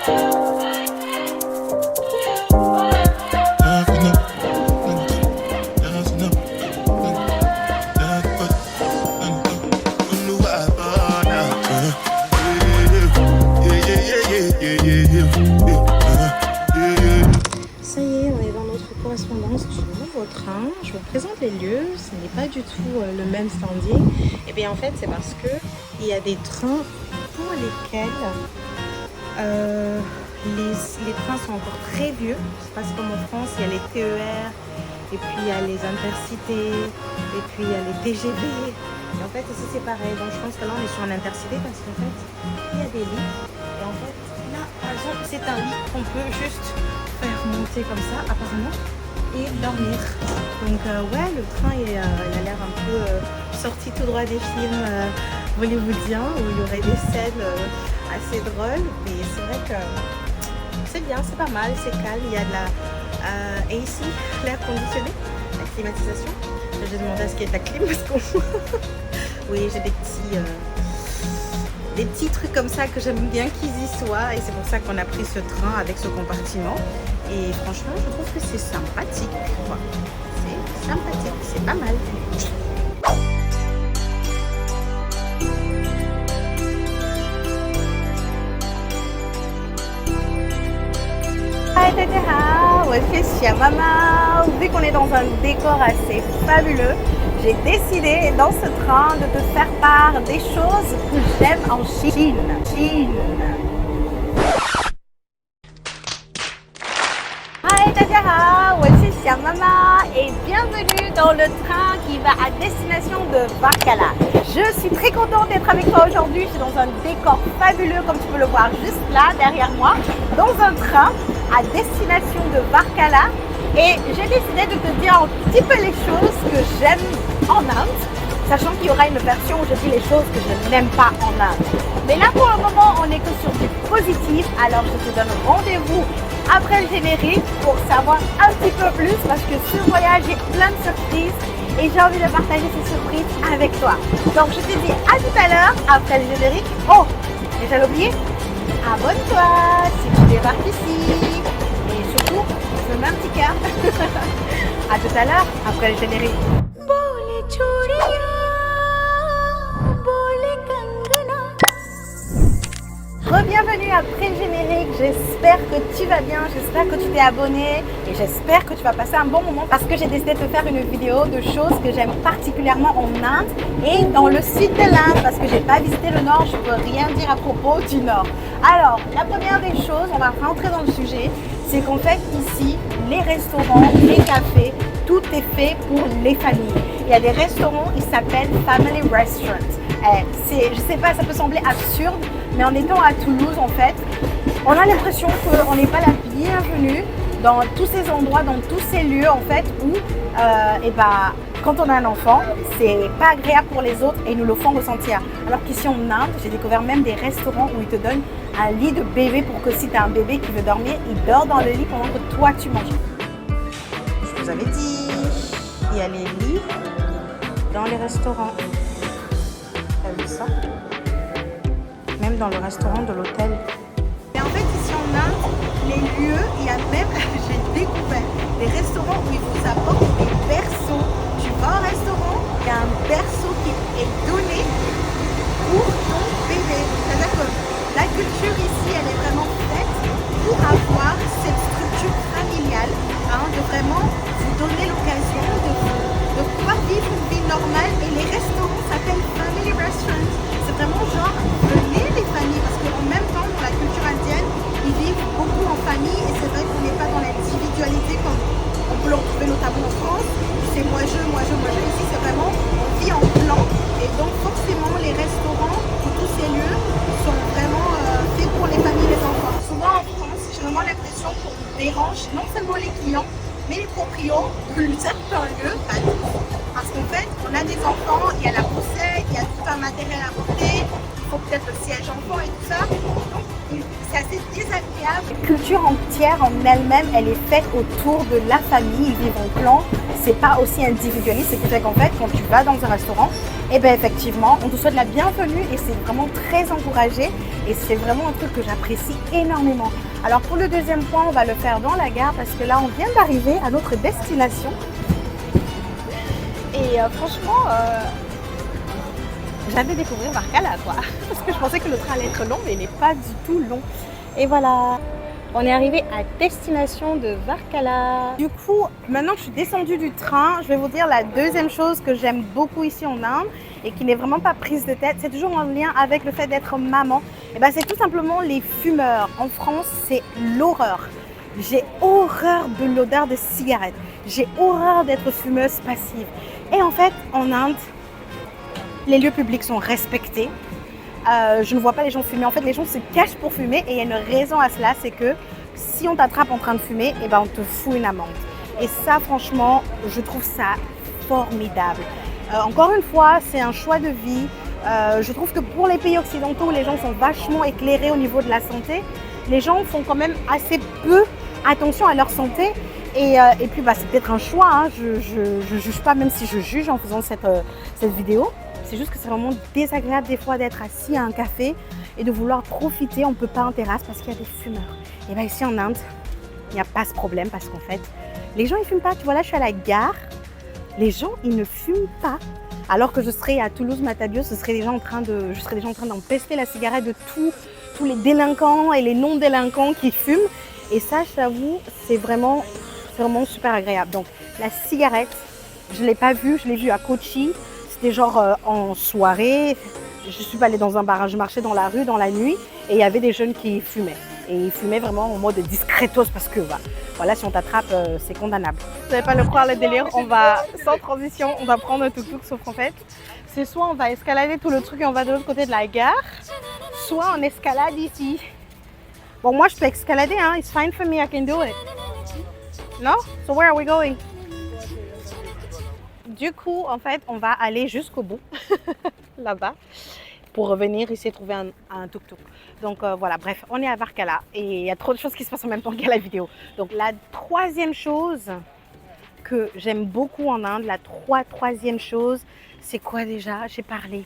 Ça y est, on est dans notre correspondance du nouveau train. Je vous présente les lieux. Ce n'est pas du tout le même standing. Et bien en fait, c'est parce que il y a des trains pour lesquels les trains sont encore très vieux. C'est pas comme en France, il y a les TER, et puis il y a les intercités, et puis il y a les TGV. Et en fait, ici c'est pareil. Donc je pense que là on est sur un intercité parce qu'en fait, il y a des lits. Et en fait, là, par exemple, c'est un lit qu'on peut juste faire monter comme ça, apparemment, et dormir. Donc ouais, le train il a l'air un peu sorti tout droit des films hollywoodiens où il y aurait des scènes assez drôles. Mais c'est vrai que c'est bien, c'est pas mal, c'est calme. Il y a de la AC, l'air conditionné, la climatisation. J'ai demandé à ce qu'il y ait de la clim parce qu'on... oui, j'ai des petits trucs comme ça que j'aime bien qu'ils y soient, et c'est pour ça qu'on a pris ce train avec ce compartiment. Et franchement, je trouve que c'est sympathique, quoi. C'est sympathique, c'est pas mal. Vu qu'on est dans un décor assez fabuleux, j'ai décidé dans ce train de te faire part des choses que j'aime en Chine. Hi, Tadjara, voici Xiamama et bienvenue dans le train qui va à destination de Varkala. Je suis très contente d'être avec toi aujourd'hui. Je suis dans un décor fabuleux comme tu peux le voir juste là derrière moi, dans un train à destination de Varkala. Et j'ai décidé de te dire un petit peu les choses que j'aime en Inde, sachant qu'il y aura une version où je dis les choses que je n'aime pas en Inde. Mais là pour le moment on est que sur du positif, alors je te donne rendez-vous après le générique pour savoir un petit peu plus, parce que ce voyage est plein de surprises et j'ai envie de partager ces surprises avec toi. Donc je te dis à tout à l'heure après le générique. Oh, déjà oublié, abonne-toi si tu débarques ici et surtout fais-moi un petit cœur. À tout à l'heure après le générique. Bienvenue après le générique, j'espère que tu vas bien, j'espère que tu t'es abonné et j'espère que tu vas passer un bon moment parce que j'ai décidé de te faire une vidéo de choses que j'aime particulièrement en Inde et dans le sud de l'Inde parce que j'ai pas visité le nord, je peux rien dire à propos du nord. Alors, la première des choses, on va rentrer dans le sujet, c'est qu'en fait ici, les restaurants, les cafés, tout est fait pour les familles. Il y a des restaurants, ils s'appellent Family Restaurants. Je sais pas, ça peut sembler absurde, mais en étant à Toulouse, en fait, on a l'impression qu'on n'est pas la bienvenue dans tous ces endroits, dans tous ces lieux, en fait, où, quand on a un enfant, c'est pas agréable pour les autres et ils nous le font ressentir. Alors qu'ici en Inde, j'ai découvert même des restaurants où ils te donnent un lit de bébé pour que si tu as un bébé qui veut dormir, il dort dans le lit pendant que toi tu manges. Je vous avais dit, il y a les lits dans les restaurants. T'as vu ça? Même dans le restaurant de l'hôtel. Et en fait, ici en Inde, les lieux, il y a même, j'ai découvert des restaurants où ils vous apportent des berceaux. Tu vas au restaurant, il y a un berceau qui est donné pour ton bébé. C'est-à-dire que la culture ici, elle est vraiment faite pour avoir cette structure familiale, de vraiment vous donner l'occasion de pouvoir vivre une vie normale. Et les restaurants s'appellent Family Restaurants. C'est vraiment genre, venez les familles, parce qu'en même temps, dans la culture indienne, ils vivent beaucoup en famille et c'est vrai qu'on n'est pas dans l'individualité comme on peut le retrouver notamment en France. C'est moi je. Ici, c'est vraiment, on vit en clan et donc forcément, les restaurants ou tous ces lieux sont vraiment faits pour les familles et les enfants. Souvent en France, j'ai vraiment l'impression qu'on dérange non seulement les clients, mais les proprios de certains lieux, parce qu'en fait, on a des enfants, il y a la poussette, il y a tout un matériel à porter, il faut peut-être le siège enfant et tout ça. Donc, c'est assez désagréable. La culture entière en elle-même, elle est faite autour de la famille, ils vivent en clan. c'est pas aussi individualiste, ce qui fait qu'en fait, quand tu vas dans un restaurant, et bien effectivement, on te souhaite la bienvenue et c'est vraiment très encouragé et c'est vraiment un truc que j'apprécie énormément. Alors pour le deuxième point, on va le faire dans la gare parce que là, on vient d'arriver à notre destination. Et franchement, j'avais découvrir Varkala quoi, parce que je pensais que le train allait être long, mais il n'est pas du tout long. Et voilà, on est arrivé à destination de Varkala. Du coup, maintenant que je suis descendue du train, je vais vous dire la deuxième chose que j'aime beaucoup ici en Inde et qui n'est vraiment pas prise de tête, c'est toujours en lien avec le fait d'être maman. Et ben, c'est tout simplement les fumeurs. En France, c'est l'horreur. J'ai horreur de l'odeur de cigarette. J'ai horreur d'être fumeuse passive. Et en fait, en Inde, les lieux publics sont respectés. Je ne vois pas les gens fumer. En fait, les gens se cachent pour fumer et il y a une raison à cela, c'est que si on t'attrape en train de fumer, eh ben, on te fout une amende. Et ça, franchement, je trouve ça formidable. Encore une fois, c'est un choix de vie. Je trouve que pour les pays occidentaux, où les gens sont vachement éclairés au niveau de la santé, les gens font quand même assez peu attention à leur santé. Et puis, bah, c'est peut-être un choix. Hein. Je ne juge pas, même si je juge en faisant cette vidéo. C'est juste que c'est vraiment désagréable des fois d'être assis à un café et de vouloir profiter. On ne peut pas en terrasse parce qu'il y a des fumeurs. Et bien ici en Inde, il n'y a pas ce problème parce qu'en fait, les gens ils ne fument pas. Tu vois là, je suis à la gare. Les gens, ils ne fument pas. Alors que je serais à Toulouse, Matabio, je serais déjà en train d'empester la cigarette de tous les délinquants et les non-délinquants qui fument. Et ça, je t'avoue, c'est vraiment super agréable. Donc la cigarette, je ne l'ai pas vue, je l'ai vue à Kochi. C'était genre en soirée, je suis pas allée dans un bar, je marchais dans la rue dans la nuit et il y avait des jeunes qui fumaient. Et ils fumaient vraiment en mode discretos parce que voilà, si on t'attrape, c'est condamnable. Vous n'allez pas le croire le délire, on va, sans transition, on va prendre un tuk-tuk sauf qu'en fait, c'est soit on va escalader tout le truc et on va de l'autre côté de la gare, soit on escalade ici. Bon, moi je peux escalader, hein, it's fine for me, I can do it. No? So where are we going? Du coup, en fait, on va aller jusqu'au bout, là-bas, pour revenir ici et trouver un tuk-tuk. Donc voilà, bref, on est à Varkala et il y a trop de choses qui se passent en même temps qu'il y a la vidéo. Donc la troisième chose que j'aime beaucoup en Inde, troisième chose, c'est quoi déjà? J'ai parlé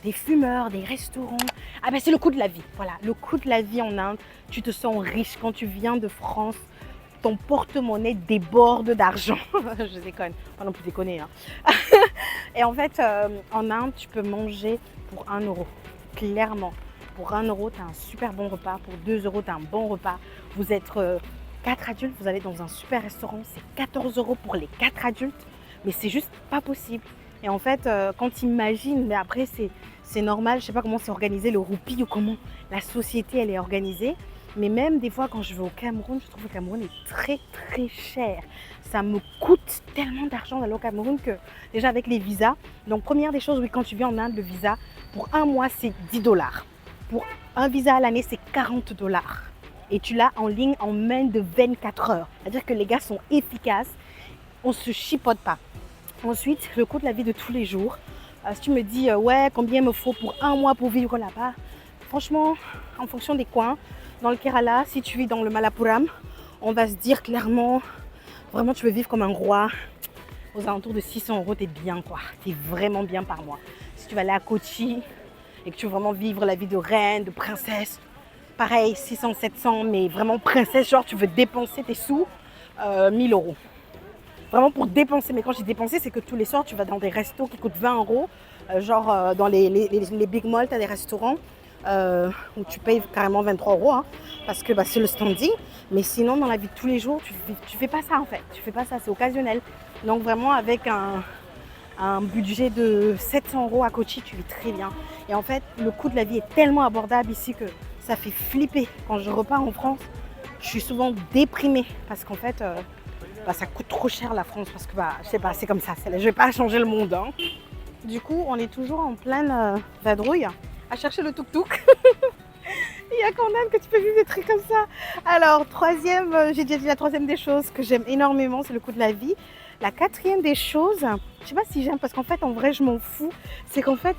des fumeurs, des restaurants. Ah ben c'est le coût de la vie, voilà, le coût de la vie en Inde. Tu te sens riche quand tu viens de France. Ton porte-monnaie déborde d'argent. Je déconne, pas non plus déconner. Hein. Et en fait, en Inde, tu peux manger pour 1 euro. Clairement, pour 1 euro, tu as un super bon repas. Pour 2 euros, tu as un bon repas. Vous êtes 4 adultes, vous allez dans un super restaurant. C'est 14 euros pour les 4 adultes. Mais c'est juste pas possible. Et en fait, quand tu imagines, mais après, c'est normal. Je sais pas comment c'est organisé, le roupie ou comment la société, elle est organisée. Mais même des fois quand je vais au Cameroun, je trouve que le Cameroun est très très cher. Ça me coûte tellement d'argent d'aller au Cameroun que déjà avec les visas. Donc première des choses, oui, quand tu viens en Inde, le visa pour 1 mois c'est 10 $. Pour un visa à l'année c'est 40 $. Et tu l'as en ligne en moins de 24 heures. C'est-à-dire que les gars sont efficaces, on ne se chipote pas. Ensuite, le coût de la vie de tous les jours. Si tu me dis ouais, combien il me faut pour 1 mois pour vivre là-bas, franchement, en fonction des coins. Dans le Kerala, si tu vis dans le Malappuram, on va se dire clairement, vraiment tu veux vivre comme un roi. Aux alentours de 600 euros, t'es bien quoi. T'es vraiment bien par mois. Si tu vas aller à Kochi et que tu veux vraiment vivre la vie de reine, de princesse, pareil, 600, 700, mais vraiment princesse, genre tu veux dépenser tes sous, 1000 euros. Vraiment pour dépenser, mais quand je dis dépenser, c'est que tous les soirs tu vas dans des restos qui coûtent 20 euros. Genre dans les big malls, tu as des restaurants. Où tu payes carrément 23 euros hein, parce que c'est le standing, mais sinon dans la vie de tous les jours tu fais pas ça en fait, tu fais pas ça, c'est occasionnel. Donc vraiment avec un budget de 700 euros à Kochi, tu vis très bien. Et en fait le coût de la vie est tellement abordable ici que ça fait flipper. Quand je repars en France, je suis souvent déprimée parce qu'en fait ça coûte trop cher la France parce que je sais pas, c'est comme ça, je vais pas changer le monde hein. Du coup on est toujours en pleine vadrouille à chercher le tuk-tuk. Il n'y a qu'en Inde que tu peux vivre des trucs comme ça. Alors, j'ai déjà dit la troisième des choses que j'aime énormément, c'est le coût de la vie. La quatrième des choses, je sais pas si j'aime parce qu'en fait, en vrai, je m'en fous. C'est qu'en fait,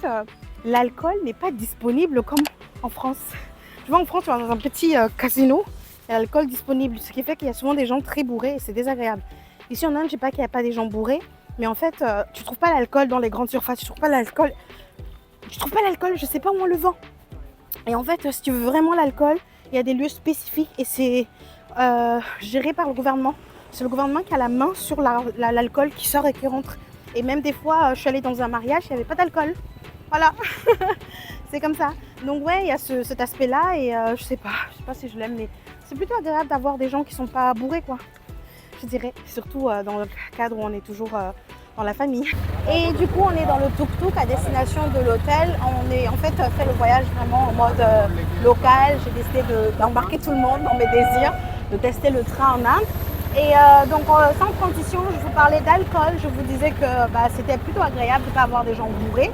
l'alcool n'est pas disponible comme en France. Tu vois, en France, tu vas dans un petit casino, il y a l'alcool disponible, ce qui fait qu'il y a souvent des gens très bourrés et c'est désagréable. Ici en Inde, je dis pas qu'il n'y a pas des gens bourrés, mais en fait, tu trouves pas l'alcool dans les grandes surfaces, tu trouves pas l'alcool, je sais pas où on le vend. Et en fait, si tu veux vraiment l'alcool, il y a des lieux spécifiques et c'est géré par le gouvernement. C'est le gouvernement qui a la main sur l'alcool qui sort et qui rentre. Et même des fois, je suis allée dans un mariage, il n'y avait pas d'alcool. Voilà, c'est comme ça. Donc ouais, il y a cet aspect-là et je sais pas si je l'aime, mais c'est plutôt agréable d'avoir des gens qui sont pas bourrés, quoi. Je dirais, surtout dans le cadre où on est toujours dans la famille. Et du coup, on est dans le tuk-tuk à destination de l'hôtel. On est en fait fait le voyage vraiment en mode local. J'ai décidé d'embarquer tout le monde dans mes désirs, de tester le train en Inde. Et donc sans transition, je vous parlais d'alcool. Je vous disais que c'était plutôt agréable de ne pas avoir des gens bourrés.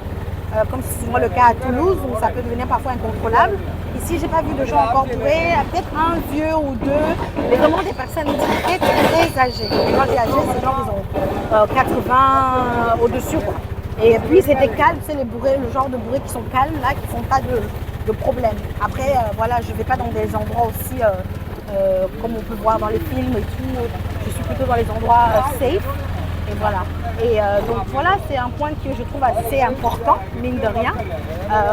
Comme c'est souvent le cas à Toulouse où ça peut devenir parfois incontrôlable. Ici, j'ai pas vu de gens encore bourrés, peut-être un vieux ou deux, mais vraiment des personnes très très âgées. Et quand je dis âgées, c'est genre ils ont 80 au-dessus, quoi. Et puis c'était calme, c'est les bourrés, le genre de bourrés qui sont calmes là, qui font pas de problème. Après, voilà, je vais pas dans des endroits aussi comme on peut voir dans les films et tout. Je suis plutôt dans les endroits safe. Et voilà. Et donc voilà, c'est un point que je trouve assez important, mine de rien.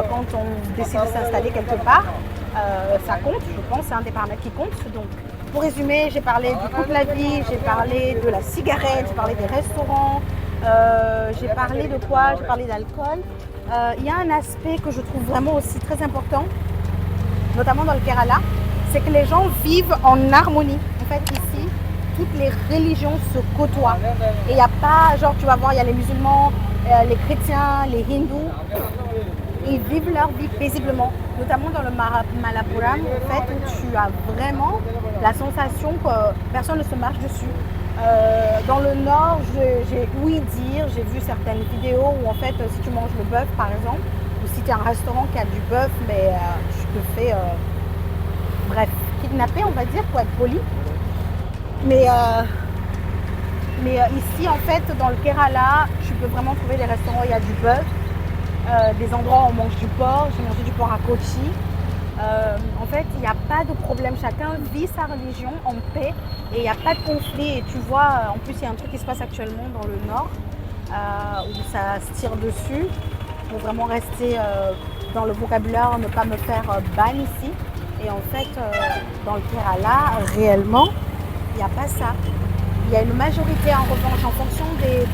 Quand on décide de s'installer quelque part, ça compte, je pense, c'est un des paramètres qui compte. Donc pour résumer, j'ai parlé du coût de la vie, j'ai parlé de la cigarette, j'ai parlé des restaurants, j'ai parlé de quoi? J'ai parlé d'alcool. Il y a un aspect que je trouve vraiment aussi très important, notamment dans le Kerala, c'est que les gens vivent en harmonie. En fait, ici, toutes les religions se côtoient. Et il n'y a pas, genre tu vas voir, il y a les musulmans, les chrétiens, les hindous. Ils vivent leur vie paisiblement, notamment dans le Malappuram, en fait, où tu as vraiment la sensation que personne ne se marche dessus. Dans le nord, j'ai ouï dire, j'ai vu certaines vidéos où en fait, si tu manges le bœuf par exemple, ou si tu as un restaurant qui a du bœuf, mais tu te fais, kidnapper, on va dire, pour être poli. Mais ici, en fait, dans le Kerala, tu peux vraiment trouver des restaurants où il y a du bœuf, des endroits où on mange du porc. J'ai mangé du porc à Kochi. En fait, il n'y a pas de problème. Chacun vit sa religion en paix et il n'y a pas de conflit. Et tu vois, en plus, il y a un truc qui se passe actuellement dans le nord où ça se tire dessus pour vraiment rester dans le vocabulaire, ne pas me faire ban ici. Et en fait, dans le Kerala, réellement, il n'y a pas ça. Il y a une majorité en revanche en fonction des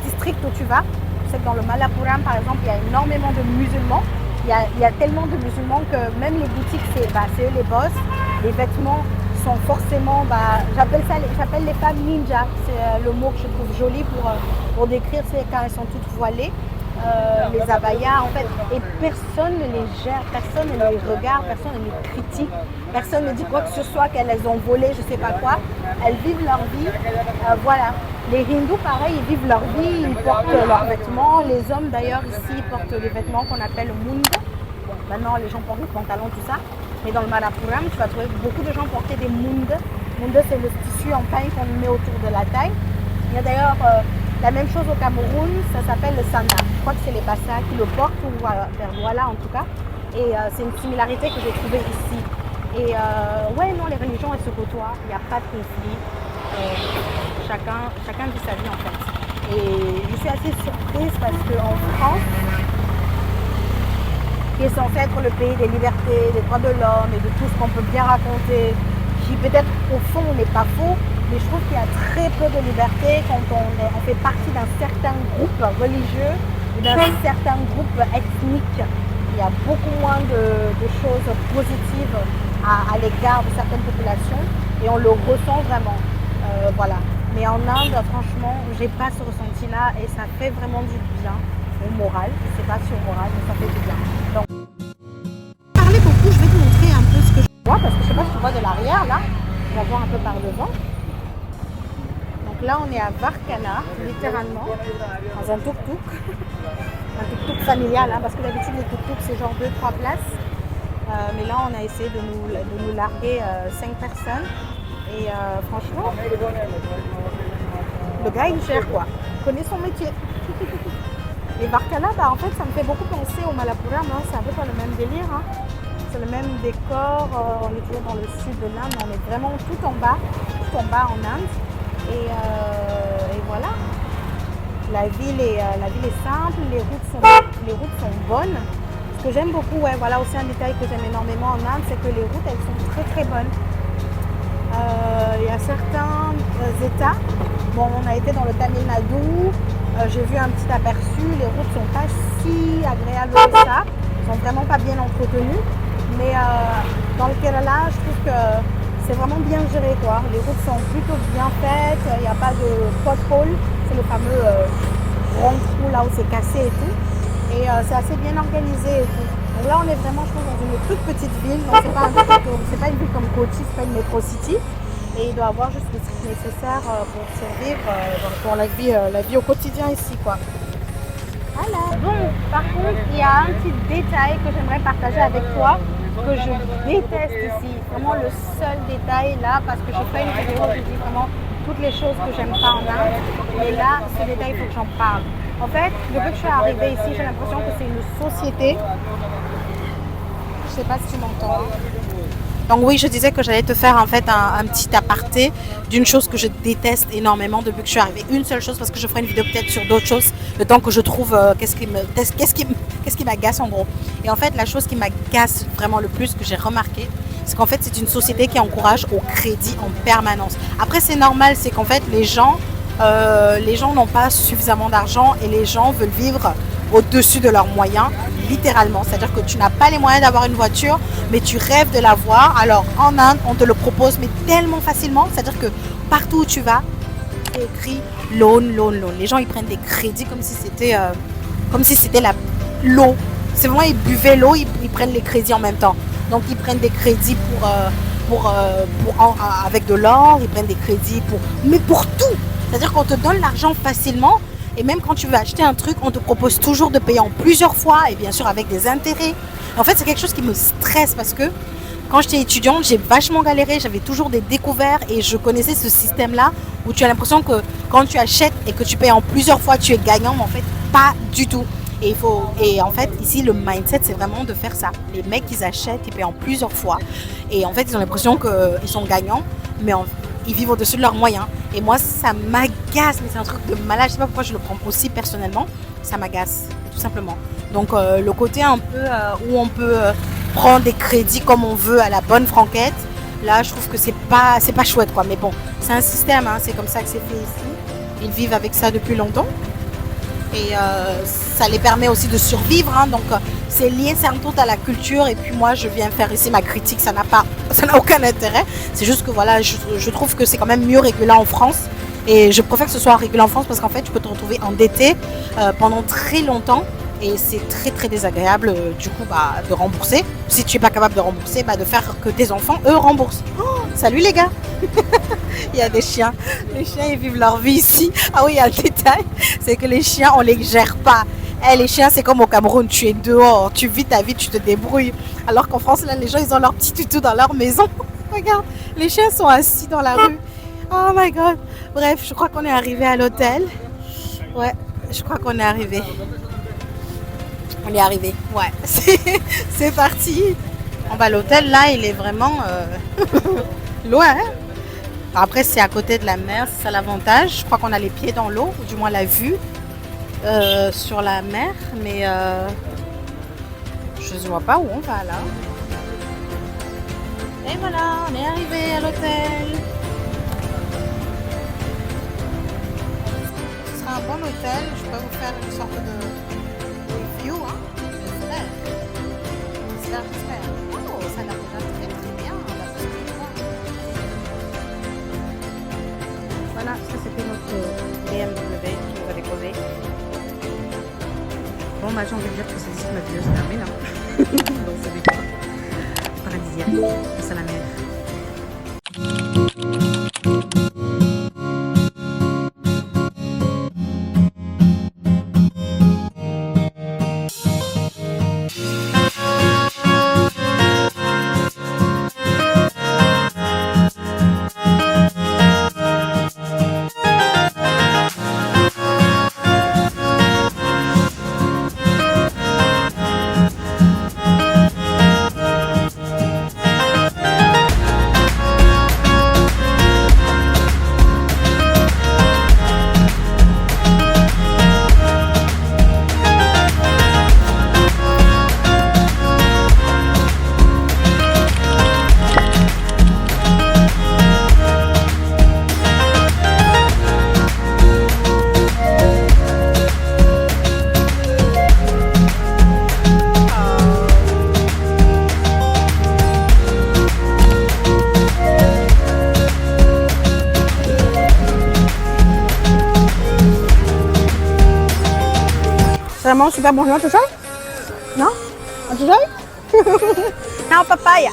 districts où tu vas. Je sais que dans le Malappuram par exemple, il y a énormément de musulmans. Il y a tellement de musulmans que même les boutiques, c'est eux les boss. Les vêtements sont forcément, j'appelle les femmes ninja. C'est le mot que je trouve joli pour décrire, c'est quand elles sont toutes voilées. Les abayas en fait, et personne ne les gère, personne ne les regarde, personne ne les critique, personne ne dit quoi que ce soit qu'elles ont volé, je sais pas quoi. Elles vivent leur vie, voilà. Les hindous pareil, ils vivent leur vie, ils portent leurs vêtements. Les hommes d'ailleurs ici portent les vêtements qu'on appelle munda. Bon, maintenant les gens portent des pantalons, tout ça, mais dans le Malappuram tu vas trouver beaucoup de gens porter des munda. Munda c'est le tissu en paille qu'on met autour de la taille. Il y a d'ailleurs la même chose au Cameroun, ça s'appelle le sana. Je crois que c'est les Bassa qui le portent, ou vers Douala en tout cas. Et c'est une similarité que j'ai trouvée ici. Et ouais, non, les religions, elles se côtoient, il n'y a pas de conflit. Chacun vit sa vie en fait. Et je suis assez surprise parce qu'en France, qui est censé être le pays des libertés, des droits de l'homme et de tout ce qu'on peut bien raconter, qui peut-être au fond n'est pas faux, mais je trouve qu'il y a très peu de liberté quand on fait partie d'un certain groupe religieux ou d'un certain groupe ethnique. Il y a beaucoup moins de choses positives à l'égard de certaines populations et on le ressent vraiment. Voilà. Mais en Inde, franchement, j'ai pas ce ressenti-là et ça fait vraiment du bien au moral. Je sais pas si au moral, mais ça fait du bien. Donc, parler beaucoup, je vais te montrer un peu ce que je vois parce que je sais pas si tu vois de l'arrière là. On va voir un peu par devant. Donc là, on est à Varkana, littéralement, dans un tuk-tuk. Un tuk-tuk familial, hein, parce que d'habitude, les tuk-tuk, c'est genre 2-3 places. Mais là, on a essayé de nous larguer 5 personnes. Et franchement, le gars, il gère quoi. Il connaît son métier. Et Varkana, en fait, ça me fait beaucoup penser au Malappuram. Hein. C'est un peu pas le même délire. Hein. C'est le même décor. On est toujours dans le sud de l'Inde. On est vraiment tout en bas en Inde. Et voilà. La ville est simple, les routes sont bonnes. Ce que j'aime beaucoup, ouais, voilà aussi un détail que j'aime énormément en Inde, c'est que les routes, elles sont très très bonnes. Il y a certains États, bon, on a été dans le Tamil Nadu, j'ai vu un petit aperçu, les routes sont pas si agréables que ça, ils sont vraiment pas bien entretenues, mais dans le Kerala, je trouve que c'est vraiment bien géré, quoi. Les routes sont plutôt bien faites, il n'y a pas de pothole, c'est le fameux rond trou là où c'est cassé et tout, et c'est assez bien organisé et tout. Donc là, on est vraiment, je pense, dans une toute petite ville, donc c'est pas une ville comme Kochi, c'est pas une métro city, et il doit avoir juste ce qui est nécessaire pour survivre pour la vie au quotidien ici, quoi. Voilà. Bon, par contre, il y a un petit détail que j'aimerais partager avec toi, que je déteste ici. Vraiment le seul détail là, parce que je fais une vidéo où je dis vraiment toutes les choses que j'aime pas en Inde, mais là, ce détail, il faut que j'en parle. En fait, depuis que je suis arrivée ici, j'ai l'impression que c'est une société. Je sais pas si tu m'entends. Donc oui, je disais que j'allais te faire en fait un petit aparté d'une chose que je déteste énormément depuis que je suis arrivée. Une seule chose, parce que je ferai une vidéo peut-être sur d'autres choses, le temps que je trouve qu'est-ce qui m'agace en gros. Et en fait, la chose qui m'agace vraiment le plus, que j'ai remarqué, c'est qu'en fait, c'est une société qui encourage au crédit en permanence. Après, c'est normal, c'est qu'en fait, les gens n'ont pas suffisamment d'argent et les gens veulent vivre au-dessus de leurs moyens, littéralement. C'est-à-dire que tu n'as pas les moyens d'avoir une voiture, mais tu rêves de l'avoir. Alors en Inde, on te le propose, mais tellement facilement. C'est-à-dire que partout où tu vas, c'est écrit loan, loan, loan. Les gens, ils prennent des crédits comme si c'était l'eau. C'est vraiment, ils buvaient l'eau, ils prennent les crédits en même temps. Donc ils prennent des crédits avec de l'or, ils prennent des crédits mais pour tout. C'est-à-dire qu'on te donne l'argent facilement. Et même quand tu veux acheter un truc, on te propose toujours de payer en plusieurs fois et bien sûr avec des intérêts. En fait, c'est quelque chose qui me stresse parce que quand j'étais étudiante, j'ai vachement galéré, j'avais toujours des découvertes et je connaissais ce système-là où tu as l'impression que quand tu achètes et que tu payes en plusieurs fois, tu es gagnant, mais en fait, pas du tout. Et en fait, ici, le mindset, c'est vraiment de faire ça. Les mecs, ils achètent, ils payent en plusieurs fois. Et en fait, ils ont l'impression qu'ils sont gagnants, mais ils vivent au-dessus de leurs moyens. Et moi, ça m'agace, mais c'est un truc de malade. Je sais pas pourquoi je le prends aussi personnellement. Ça m'agace, tout simplement. Donc, le côté un peu où on peut prendre des crédits comme on veut à la bonne franquette, là, je trouve que c'est pas chouette, quoi. Mais bon, c'est un système, hein, c'est comme ça que c'est fait ici. Ils vivent avec ça depuis longtemps. Et ça les permet aussi de survivre, hein, donc c'est lié sans doute à la culture. Et puis moi, je viens faire ici ma critique, ça n'a aucun intérêt. C'est juste que voilà, je trouve que c'est quand même mieux régulé en France. Et je préfère que ce soit régulé en France parce qu'en fait, tu peux te retrouver endetté pendant très longtemps. Et c'est très très désagréable du coup de rembourser. Si tu n'es pas capable de rembourser, de faire que tes enfants, eux, remboursent. Oh, salut les gars. Il y a des chiens. Les chiens, ils vivent leur vie ici. Ah oui, il y a un détail, c'est que les chiens, on les gère pas. Les chiens, c'est comme au Cameroun, tu es dehors, tu vis ta vie, tu te débrouilles. Alors qu'en France, là, les gens, ils ont leur petit toutou dans leur maison. Regarde, les chiens sont assis dans la rue. Oh my God. Bref, je crois qu'on est arrivé à l'hôtel. Ouais, je crois qu'on est arrivé. On est arrivé, ouais. C'est parti. L'hôtel, là, il est vraiment loin, hein. Après, c'est à côté de la mer, c'est ça l'avantage. Je crois qu'on a les pieds dans l'eau, ou du moins la vue sur la mer. Mais je ne vois pas où on va là. Et voilà, on est arrivé à l'hôtel. Ce sera un bon hôtel. Je peux vous faire une sorte de review, hein. J'espère. Oh, ça a l'air déjà très très bien. Voilà, ça c'était notre BMW qui nous a déposé. Bon, j'ai envie de dire que c'est ici que ma vidéo se termine. Hein. Donc c'est paradisiaque, c'est la mer. vraiment super bon. Tu sais? Non? Tu sais? Non, papaya.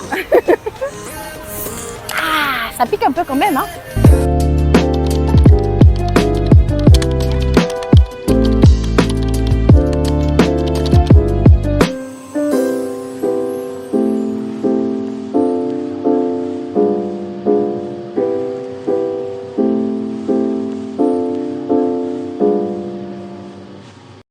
Ah, ça pique un peu quand même, hein?